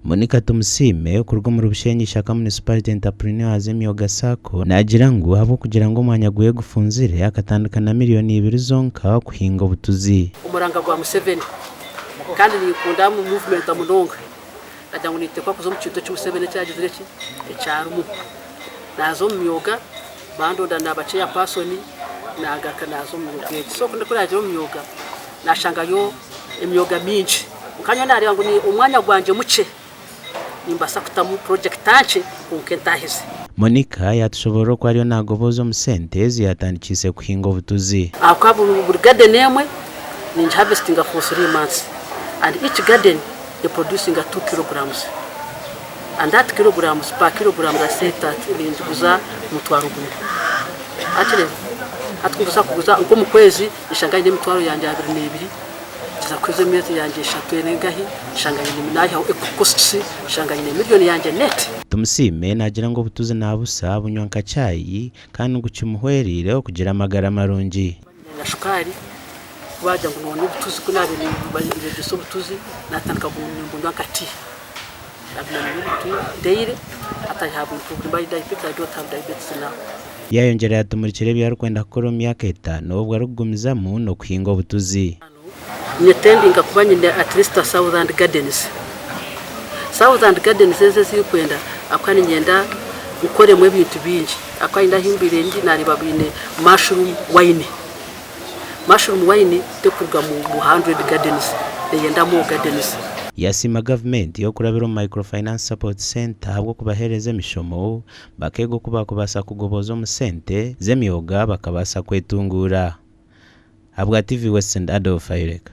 Monica Tumusime kurwo mu Rubushenyi Shaka Municipality Entrepreneurs Emyoga Sacco nagira ngo habo kugira ngo umwanya guye gufunzire akatandukana miliyoni 2 zonka kuhinga ubutuzi umuranga gwa Museveni kandi nikunda mu movement amunonga ajya ngo nitekwa kuzo mu cyuto cy'Museveni cyagize iki ecyarumu nazo myoga bandonda nabace ya pasoni nagaka nazo mu rugege so kunda kuraje mu myoga nashanga yo imyoga minji ukanya nari ngo ni umwanya gwanje muce nimbasa kutamu project tache kunkentahize Monica yatushobora ko ariyo nagobozo mu sentezi yatandikise kuhinga ubutuzi akabu garden nemwe ni harvesting for 3 months and each garden is producing 2 kilograms and that kilograms per kilogram that set that linduza mutwaro gumwe atire atkubuza kuguza uko mu kwezi ishanganye n'imitwaro yanje 22 kiza kweze mezi yanje 3 nengahi ishanganye n'inahi aho costs ishanganye miliyoni yanje net. Tumusime nagira ngo butuze nabusa bunywanka cyayi kandi gucimuhwerire kugira amagara marungi na shukari waje ngo none butuzi ko nabe ni biso butuzi natandika kunywa kati daily atahabu by diabetes I don't have diabetes now. Yayongera yatumurikire byarukwenda koro myaka 5 ubwo arugumiza mu no kuhinga ubutuzi nyetendinga kubanyine at least Southern Gardens zese kwenda akwani nyenda ukore mu bintu bingi akwani ndahimbire ndi nari babine mushroom wine tekurwa mu 100 gardens yenda mu gardens yasima government yo kurabiro microfinance support center habwo kubahereza mishomo bakego kubasa kugoboza mu sente zemyoga bakabasa kwetungura habwa TV Western Adolf Ayireka.